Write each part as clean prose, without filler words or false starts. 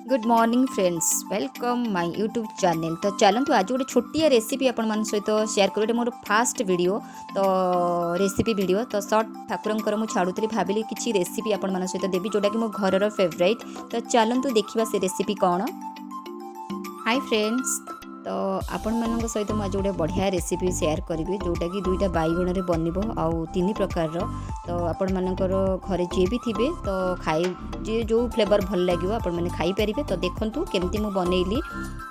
Good morning friends, welcome my YouTube channel. तो चलतु आज गोटे छोटिया रेसिपी आपण मान सहित शेयर कर मोर फास्ट वीडियो तो रेसिपी वीडियो तो सर्ट ठाकुरंकर मु छाड़ुली भाविली किसी रेसिपी आपण मान सहित देवी जोटा कि मो घर फेवरेट। तो चलतु देखिबा से रेसिपी कौन। हाय फ्रेंड्स, तो आपण मान सहित मुझे गोटे बढ़िया रेसिपी शेयर करी जोटा कि दुईटा बैगण में बनब आउ तीन प्रकार। तो आपण मानकर घरे जी भी थे तो खाई जी जो फ्लेवर भल लगे आपण मैंने खाई पारे। तो देखूँ केमती मुझे बनैली।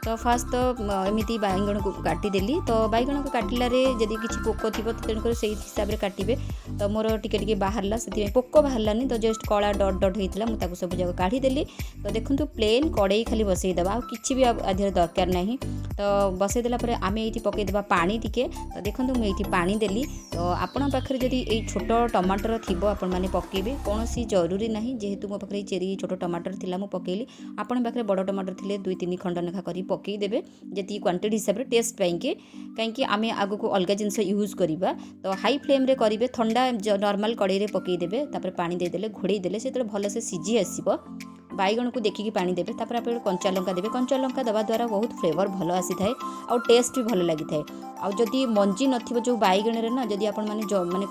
तो फास्ट तो एमती बैगण को काटिदेली। तो बैगण को काटिलार जदि किसी पोक थी तेणुकर से हिसाब से काटे। तो मोर टिके बाहरला से पोक बाहरलानी। तो जस्ट कला डट डट होता मुझे सब जगह काढ़ीदेली। तो देखूँ प्लेन कड़े खाली बसईदेवा आ कि भी आधे दरकार नहीं। तो बसईदेला आम ये पकईदेवा पानी टिके। तो देखो मुझे पानी देली। तो आपण पाखे जदि ये छोट टमाटर थी आपण मैंने पकेबे कौन सी जरूरी ना जेहेतु मो पाखे चेरी छोट टमाटर थिला मु पकेली। आपण पाखे बड़ टमाटर थिले 2-3 खंड लेखा कर पकईदेवे जी क्वांटिटी हिसाब से टेस्ट पाई कहीं आम आग को अलग जिनस यूज करवा। तो हाई फ्लेम रे करेंगे ठंडा नॉर्मल कड़े पकईदेवे तापर पानी देदेले घोड़े देले से भल से सीझी आसब। बैगण को देखिकी पानी देवे तापर आप कंचा लंका देवे। कंचा लंका देवा द्वारा बहुत फ्लेवर भल आसी थाए आउ टेस्ट भी भल लगी थाए। आउ जदि मंजी नथिबो जो बैगण रे ना जदि आपण माने माने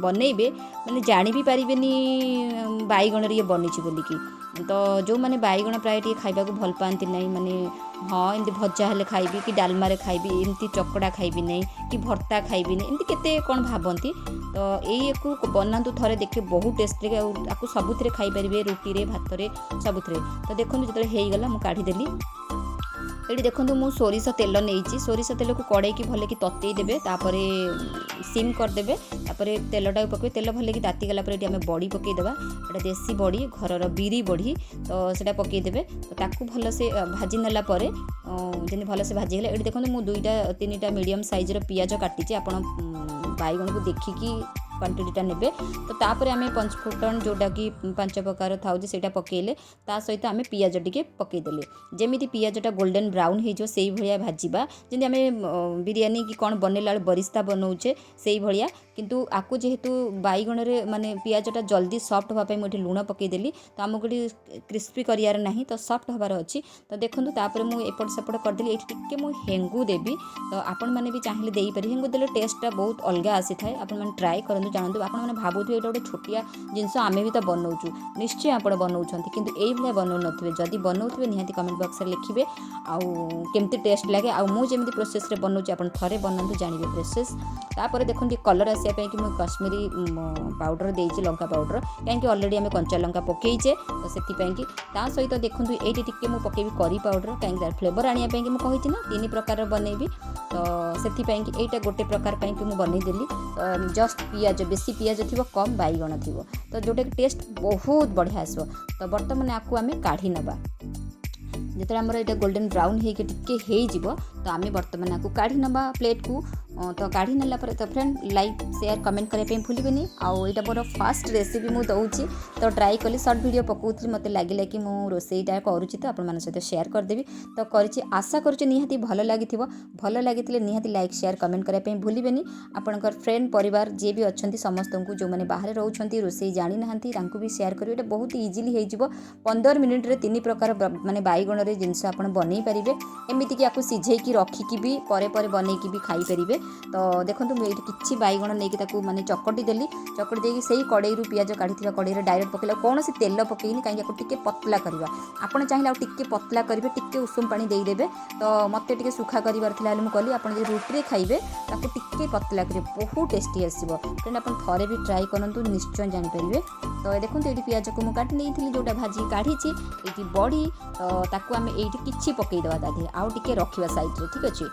बनइबे माने जानि भी पारिबेनी बैगण रे बनिछि बोलिकी। तो जो माने बैगण प्राय टी खाइबा को भल पाती नहीं माने हाँ एमती भजा हेले खाइबी कि डालमा रे खाइबी एमती चकड़ा खाइबी नहीं कि भर्ता खाइबी नहीं एमती केते कौन भावती। तो यही को बनातु थरे देखे बहुत टेस्ट लगे आपको सबुथ खाई पारे रुटी रे भात रे सबुथ। तो देखो जो होगला मुझे काढ़ीदेली। ये देखो मु सोरिष तेल नहीं सोरिष तेल को कड़े की भले कि ततई देवे तापर सिम करदे तापर तेलटा पकड़े तेल भले कि तातीगला आम बड़ी पकईदेवा। एटा देसी बड़ी घर बिरी बड़ी तो सेटा पकईदेवे। तो ताकू भल से भाजी नेला जमी भल से भाजीगला। ये देखो मुझे 2-3टा मीडियम साइज पियाज काटी आप बैगण को देखिकी क्वांटिटीटा ने। तो तापर आम पंचफुटन जोटा कि 5 प्रकार था पकईले ता सहित आम पियाज टिके पकईदेले जमी पियाजटा गोल्डन ब्राउन हो से भाया भाजवा जमी आम बिरियानी कि कौन बनैला बरिस्ता बनाऊे से भाया। किंतु आपको जेहेतु बैगण रे माने पियाजटा जल्दी सॉफ्ट होगापी मुझे लुण पकईदेली। तो आमको क्रिस्पी करार ना तो सॉफ्ट हबार अच्छी। तो देखो तापर मुझे एपट सेपट करदेली। ये टिके मुझे हेंगू देवी। तो आपण मैंने भी चाहिए देपर हेंगू देले टेस्टा बहुत अलग आसी थाए। आपण मैंने ट्राए करूँ जानतु आप भावुए ये गोटे छोटिया जिनस आम भी तो बनाऊँ निश्चय आप बनाऊँ किंतु यही भाया बनाऊ नथिबे। जदि बनाऊे निहाती कमेंट बॉक्स रे लिखिबे आउ केमती टेस्ट लगे आउ मु जेमती प्रोसेस रे बनाऊँ आप थरे बनातु जानबे प्रोसेस। तापर देखो कलर आसापी कि मुझे कश्मीरी पाउडर देती लंका पाउडर कहीं अलरेडी आम कंचा लंका पकईचे। तो से सहित देखो ये टिके मुझे पकेबी करी पाउडर कहीं फ्लेवर आने मुझे ना 3 प्रकार बनैबी। तो से यहाँ गोटे प्रकार मुझे बनईदेली। तो जस्ट पियाज बेसी पियाज थी कम बैगण थी तो जोटा कि टेस्ट बहुत बढ़िया आसो। तो बर्तमान आपको आम काढ़ी नवा जो आमर ये गोल्डन ब्राउन होके तो आम बर्तमान आपको काढ़ी नवा प्लेट को। तो काढ़ी नेला तो फ्रेंड लाइक शेयर कमेंट करने भूलि आउ यहाँ मोर फास्ट रेसिपी मुझे दूसरी। तो ट्राई कली सर्ट वीडियो पकाऊली मत लगे कि मुझे रोसईटा करुँची तो आप सहित शेयर करदेवी। तो करी आशा करुँच निहाती भल लगी भल लगी निहाती लाइक शेयर कमेंट करने भूलि। आपणकर फ्रेंड परिवार जी भी अच्छा समस्त को जो मैंने बाहर रोचे रोसई जानी ना भी शेयर करेंगे। ये बहुत इजिली हो 15 मिनिट रे 3 प्रकार माने बैगण रे जिनस आप बनई पारे एमती कि आपको सिझेकी रखिकी भी परे परे बनईकी भी खाई पारे। तो देखो मुझे किसी बैगण नहीं माने चकटी देली चकटी देकी से कड़े पियाज काढ़ी कड़े डायरेक्ट पकड़ा कौन से तेल पकईनी कहीं टिके पतला करवा आपड़ चाहिए आ टिके पतला करेंगे टिके उषुम पानी देदेवे। तो मत टे सुखा करार कली आप रुटी खाइबे ताको टिके पतला करेंगे बहुत टेस्टी आसो। फ्रेंड आप थे भी ट्राए करूँ निश्चय जानीपर। तो देखो ये पियाज को मुझे काटी नहीं जोटा भाजी काढ़ी ये बड़ी तो ताकू आम ये किसी पकईदेवा तादे आउ टे रखा साइड ठीक अच्छे।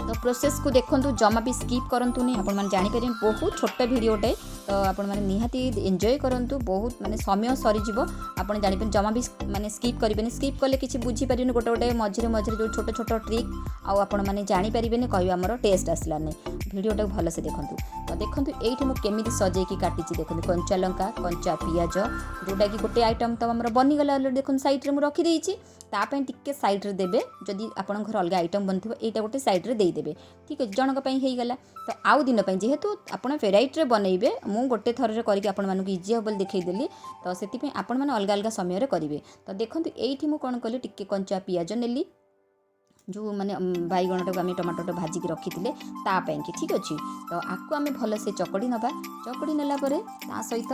तो प्रोसेस को देखो जमा भी स्किप करंतुनी आपण माने जानि परिबे बहुत छोट वीडियोटे। तो आपण माने निहाती एंजॉय करंतु बहुत माने समय सरी जीवो आपण जानि पे जमा भी माने स्किप करिबेनी। स्किप कले किछि बुझी परिबेनी गोटे गोटे मझिरे मझिरे जो छोट छोट ट्रिक आउ आपण माने जानि परिबेनी कहबे हमर टेस्ट आसला नै वीडियोटा भल से देखंतु। तो देखो ये केमी सजे काटी देखो कंचा लंका कंचा पियाज जोटा कि गोटे आइटम तो आम बनीगला अलरेडी देखो सैड्रे मुझे रखीदे तापाई टिके सैड्रे देवे जदि आपण घर अलग आइटम बनथो यहाँ गोटे सैड्रे देदेवे ठीक अच्छे जनक होगला। तो आउ दिन जेहेतु आपड़ भेराइटी बनइबे मु गोटे थर करके आपण मानक इजी हे देखईदेली तो से आपण मैंने अलग अलग समय करेंगे। तो देखो ये मुझे कौन कली टिके कंचा पियाज नेली जो माने बैगणटा आम टमाटोटा भाजिक रखी थे तापाई ठीक अच्छे। तो आपको आम भलसे चकड़ी नवा चकड़ी नेला सहित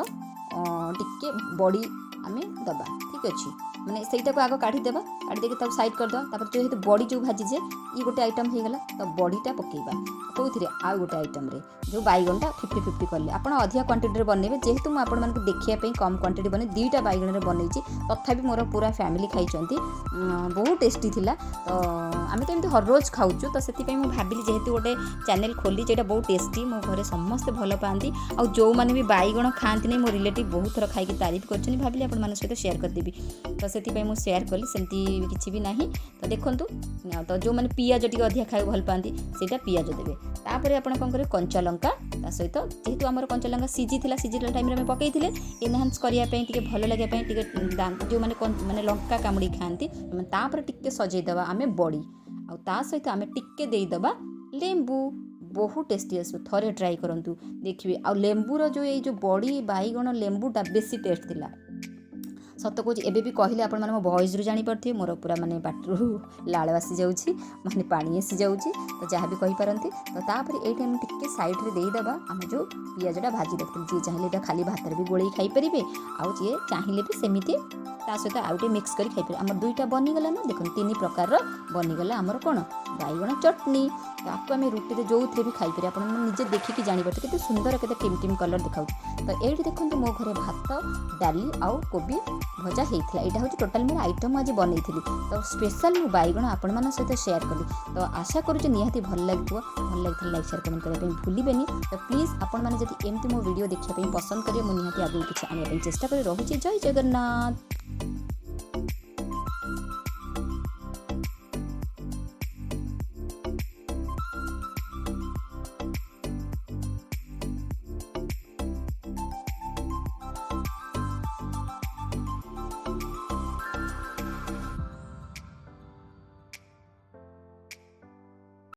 टिके बड़ी आम दबा ठीक अच्छे मैंने सहीटा को आग काढ़ीदेवा काढ़ी देके साइड करदे जेहेतु बड़ी जो भाजीजे ये गोटे आइटम होगला। तो बड़ीटा पकेबा कौन आउ गोटे आइटम जो बैगणटा 50-50 कले आप अधिका क्वांटिटी बनइबे जेहेतु मुझे आपको देखिए कम क्वांटिटी बने 2टा बैगण बनई तथापि मोर पूरा फैमिली खाई बहुत टेस्टी थिला। तो आम तो एमती हर रोज खाऊँ तो से भाविली जेहेतु गोटे चैनल खोली जेटा बहुत टेस्टी मो घरे समस्ते भल पाती आ जो मैंने भी बैगण खाती नहीं मो रिलेटिव बहुत थर खाई तारीफ कर भाविली आप सहित शेयर करदेवी। तो से शेयर कली सेमती किसी भी ना। तो देखूँ तो जो मैंने पियाज टी अधिका खाई भल पाती से पियाज देवे तापर आप कौन करेंगे कंचा लंका सहित जेहेतु आम कंचा लंका सीझीला सीझीला टाइम में पकई एनहांस करने भल लगे जो मैंने लंका कामुड़ी खाती तापर टिके सजेदेवा आम बड़ी आ सहित आम टिके देदेवा लेंबू बहुत टेस्टी आस थे ट्राए करूँ देखिए आ लेंबूर जो बड़ी बैगण लेंबूटा बेसी टेस्ट थिला सत कौच एबे भी कहले आपण माने मो वॉइस रु जानी पड़थि मोर पूरा माने पाटरू लाल आसी जाउछि माने पानी आसी जाउछि तो जहाँ भी कहि पारंती। तो तापर ए टाइम टिके साइड रे देई दबा हम जो पियाजटा भाजी रखथि जे चाहिले एटा खाली भातर भी गोळेई खाई परिबे आउ जे चाहिले भी सेमिति ता सहित आउटे मिक्स करी खाई परिबे। हमर दुईटा बनीगला ना देखो 3 प्रकार रो बनीगला हमर कोन बैगण चटनी तो आपको आम रुटी रे जो थे भी खाई पारे आप निजे देखिकी जापर केते सुंदर केते टिम टिम कलर देखा। तो ये देखो मो घरे भात डाली आउ कोबी भजा होता यहाँ हूँ टोटाल मोर आइटम आज बनई तो स्पेशल मु बैगण आपण मान सहित शेयर कली। तो आशा करुँचे निहाती भल लगे लाइक शेयर कमेंट करने भूलें। तो प्लीज आपण मैंने जब एमती मो वीडियो देखा पसंद करेंगे मुझे निहाती आगे किसी आने चेष्टा कर रही। जय जगन्नाथ।